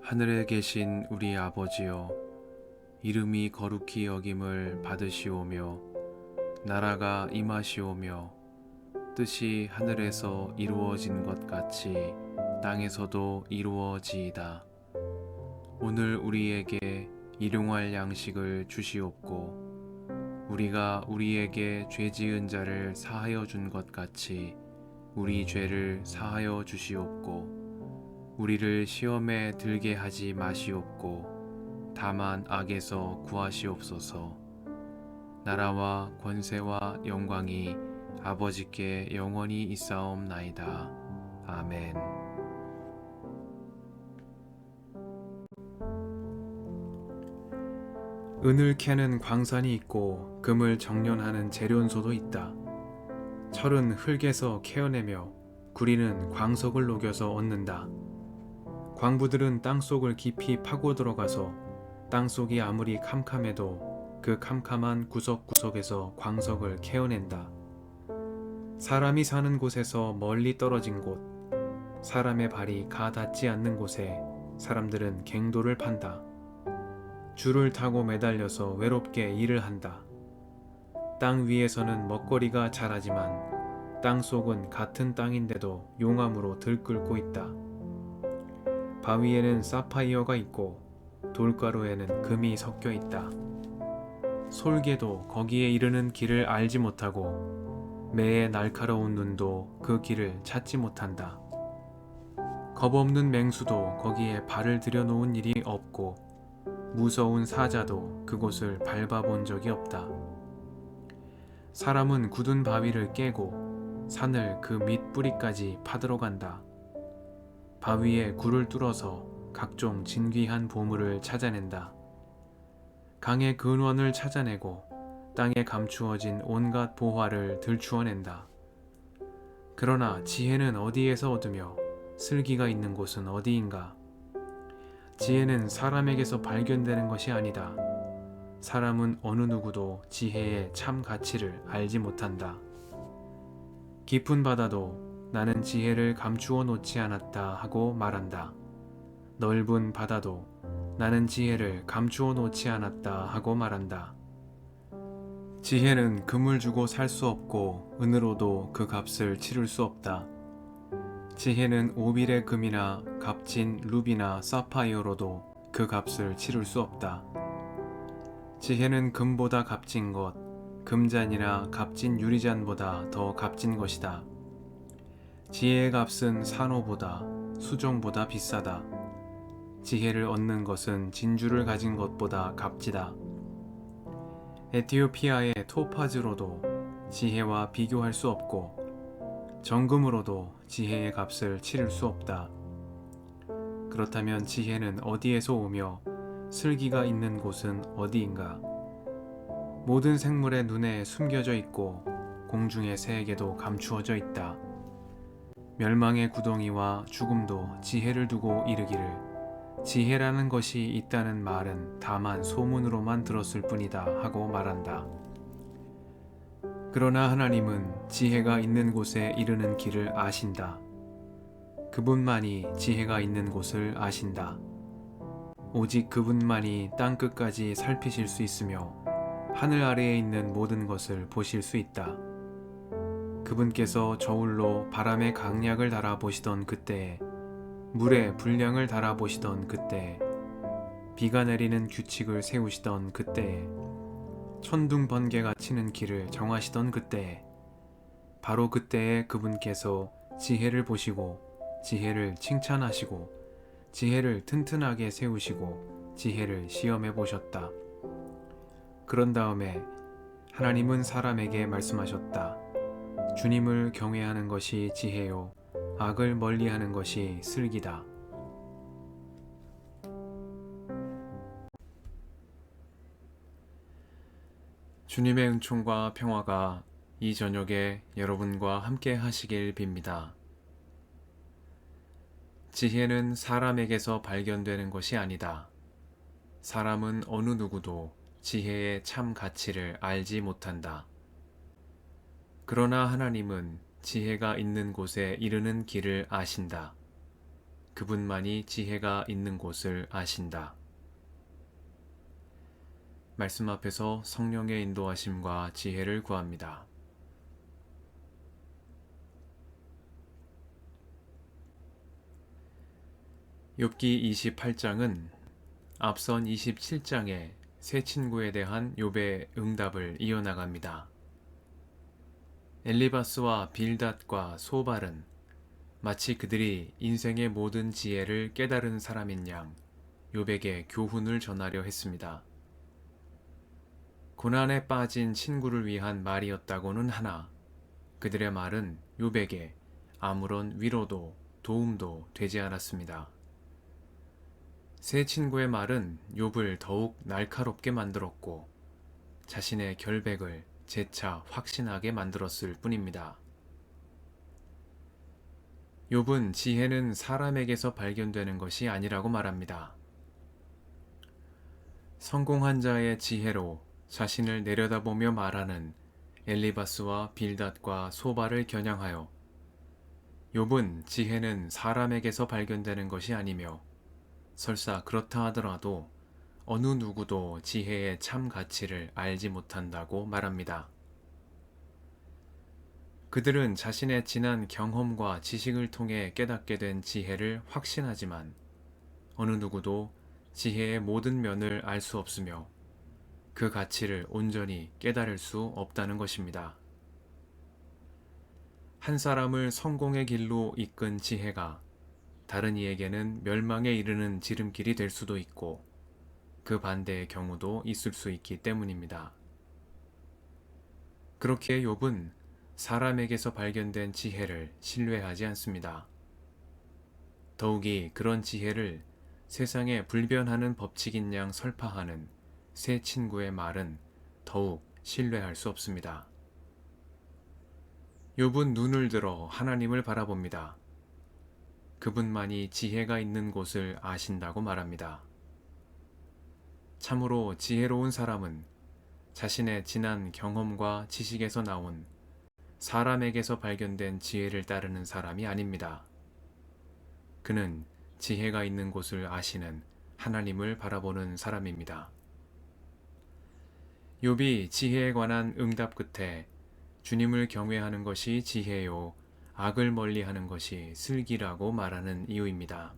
하늘에 계신 우리 아버지여, 이름이 거룩히 여김을 받으시오며 나라가 임하시오며 뜻이 하늘에서 이루어진 것 같이 땅에서도 이루어지이다. 오늘 우리에게 일용할 양식을 주시옵고 우리가 우리에게 죄 지은 자를 사하여 준 것 같이 우리 죄를 사하여 주시옵고 우리를 시험에 들게 하지 마시옵고 다만 악에서 구하시옵소서. 나라와 권세와 영광이 아버지께 영원히 있사옵나이다. 아멘. 은을 캐는 광산이 있고 금을 정련하는 재련소도 있다. 철은 흙에서 캐어내며 구리는 광석을 녹여서 얻는다. 광부들은 땅속을 깊이 파고 들어가서 땅속이 아무리 캄캄해도 그 캄캄한 구석구석에서 광석을 캐어낸다. 사람이 사는 곳에서 멀리 떨어진 곳, 사람의 발이 가 닿지 않는 곳에 사람들은 갱도를 판다. 줄을 타고 매달려서 외롭게 일을 한다. 땅 위에서는 먹거리가 자라지만 땅 속은 같은 땅인데도 용암으로 들끓고 있다. 바위에는 사파이어가 있고 돌가루에는 금이 섞여 있다. 솔개도 거기에 이르는 길을 알지 못하고 매의 날카로운 눈도 그 길을 찾지 못한다. 겁없는 맹수도 거기에 발을 들여놓은 일이 없고 무서운 사자도 그곳을 밟아본 적이 없다. 사람은 굳은 바위를 깨고 산을 그 밑뿌리까지 파들어 간다. 바위에 굴을 뚫어서 각종 진귀한 보물을 찾아낸다. 강의 근원을 찾아내고 땅에 감추어진 온갖 보화를 들추어낸다. 그러나 지혜는 어디에서 얻으며 슬기가 있는 곳은 어디인가? 지혜는 사람에게서 발견되는 것이 아니다. 사람은 어느 누구도 지혜의 참 가치를 알지 못한다. 깊은 바다도 나는 지혜를 감추어 놓지 않았다 하고 말한다. 넓은 바다도 나는 지혜를 감추어 놓지 않았다 하고 말한다. 지혜는 금을 주고 살 수 없고 은으로도 그 값을 치를 수 없다. 지혜는 오빌의 금이나 값진 루비나 사파이어로도 그 값을 치를 수 없다. 지혜는 금보다 값진 것, 금잔이나 값진 유리잔보다 더 값진 것이다. 지혜의 값은 산호보다 수정보다 비싸다. 지혜를 얻는 것은 진주를 가진 것보다 값지다. 에티오피아의 토파즈로도 지혜와 비교할 수 없고 정금으로도 지혜의 값을 치를 수 없다. 그렇다면 지혜는 어디에서 오며 슬기가 있는 곳은 어디인가? 모든 생물의 눈에 숨겨져 있고 공중의 새에게도 감추어져 있다. 멸망의 구덩이와 죽음도 지혜를 두고 이르기를 지혜라는 것이 있다는 말은 다만 소문으로만 들었을 뿐이다 하고 말한다. 그러나 하나님은 지혜가 있는 곳에 이르는 길을 아신다. 그분만이 지혜가 있는 곳을 아신다. 오직 그분만이 땅끝까지 살피실 수 있으며 하늘 아래에 있는 모든 것을 보실 수 있다. 그분께서 저울로 바람의 강약을 달아보시던 그때에 물의 분량을 달아보시던 그때에 비가 내리는 규칙을 세우시던 그때에 천둥 번개가 치는 길을 정하시던 그때에 바로 그때에 그분께서 지혜를 보시고 지혜를 칭찬하시고 지혜를 튼튼하게 세우시고 지혜를 시험해 보셨다. 그런 다음에 하나님은 사람에게 말씀하셨다. 주님을 경외하는 것이 지혜요 악을 멀리하는 것이 슬기다. 주님의 은총과 평화가 이 저녁에 여러분과 함께 하시길 빕니다. 지혜는 사람에게서 발견되는 것이 아니다. 사람은 어느 누구도 지혜의 참 가치를 알지 못한다. 그러나 하나님은 지혜가 있는 곳에 이르는 길을 아신다. 그분만이 지혜가 있는 곳을 아신다. 말씀 앞에서 성령의 인도하심과 지혜를 구합니다. 욥기 28장은 앞선 27장의 세 친구에 대한 욥의 응답을 이어나갑니다. 엘리바스와 빌닷과 소발은 마치 그들이 인생의 모든 지혜를 깨달은 사람인 양 욥에게 교훈을 전하려 했습니다. 고난에 빠진 친구를 위한 말이었다고는 하나 그들의 말은 욥에게 아무런 위로도 도움도 되지 않았습니다. 세 친구의 말은 욥을 더욱 날카롭게 만들었고 자신의 결백을 재차 확신하게 만들었을 뿐입니다. 욥은 지혜는 사람에게서 발견되는 것이 아니라고 말합니다. 성공한 자의 지혜로 자신을 내려다보며 말하는 엘리바스와 빌닷과 소발을 겨냥하여 욥은 지혜는 사람에게서 발견되는 것이 아니며 설사 그렇다 하더라도 어느 누구도 지혜의 참 가치를 알지 못한다고 말합니다. 그들은 자신의 지난 경험과 지식을 통해 깨닫게 된 지혜를 확신하지만 어느 누구도 지혜의 모든 면을 알 수 없으며 그 가치를 온전히 깨달을 수 없다는 것입니다. 한 사람을 성공의 길로 이끈 지혜가 다른 이에게는 멸망에 이르는 지름길이 될 수도 있고 그 반대의 경우도 있을 수 있기 때문입니다. 그렇기에 욥은 사람에게서 발견된 지혜를 신뢰하지 않습니다. 더욱이 그런 지혜를 세상에 불변하는 법칙인 양 설파하는 세 친구의 말은 더욱 신뢰할 수 없습니다. 욥은 눈을 들어 하나님을 바라봅니다. 그분만이 지혜가 있는 곳을 아신다고 말합니다. 참으로 지혜로운 사람은 자신의 지난 경험과 지식에서 나온 사람에게서 발견된 지혜를 따르는 사람이 아닙니다. 그는 지혜가 있는 곳을 아시는 하나님을 바라보는 사람입니다. 욥이 지혜에 관한 응답 끝에 주님을 경외하는 것이 지혜요, 악을 멀리하는 것이 슬기라고 말하는 이유입니다.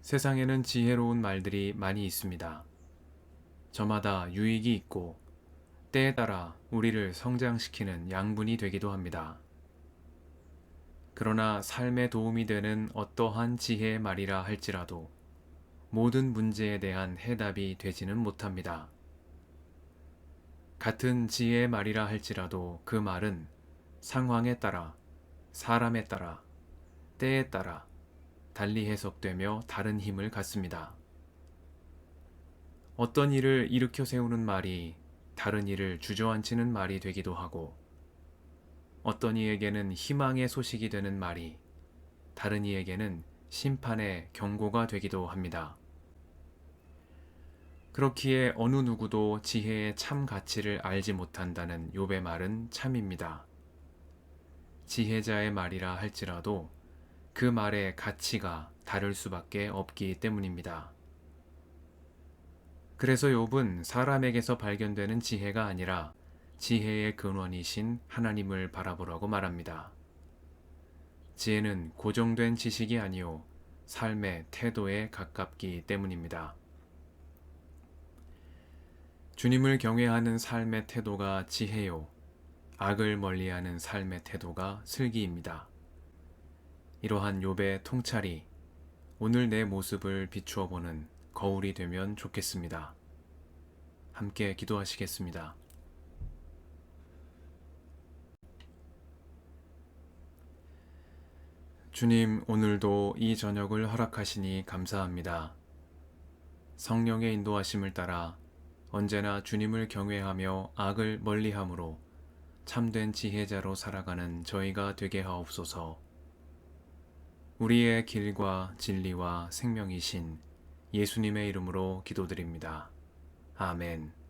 세상에는 지혜로운 말들이 많이 있습니다. 저마다 유익이 있고 때에 따라 우리를 성장시키는 양분이 되기도 합니다. 그러나 삶에 도움이 되는 어떠한 지혜의 말이라 할지라도 모든 문제에 대한 해답이 되지는 못합니다. 같은 지혜의 말이라 할지라도 그 말은 상황에 따라, 사람에 따라, 때에 따라 달리 해석되며 다른 힘을 갖습니다. 어떤 일을 일으켜 세우는 말이 다른 일을 주저앉히는 말이 되기도 하고 어떤 이에게는 희망의 소식이 되는 말이 다른 이에게는 심판의 경고가 되기도 합니다. 그렇기에 어느 누구도 지혜의 참 가치를 알지 못한다는 욥의 말은 참입니다. 지혜자의 말이라 할지라도 그 말의 가치가 다를 수밖에 없기 때문입니다. 그래서 욥은 사람에게서 발견되는 지혜가 아니라 지혜의 근원이신 하나님을 바라보라고 말합니다. 지혜는 고정된 지식이 아니요 삶의 태도에 가깝기 때문입니다. 주님을 경외하는 삶의 태도가 지혜요, 악을 멀리하는 삶의 태도가 슬기입니다. 이러한 욥의 통찰이 오늘 내 모습을 비추어 보는 거울이 되면 좋겠습니다. 함께 기도하시겠습니다. 주님, 오늘도 이 저녁을 허락하시니 감사합니다. 성령의 인도하심을 따라 언제나 주님을 경외하며 악을 멀리함으로 참된 지혜자로 살아가는 저희가 되게 하옵소서. 우리의 길과 진리와 생명이신 예수님의 이름으로 기도드립니다. 아멘.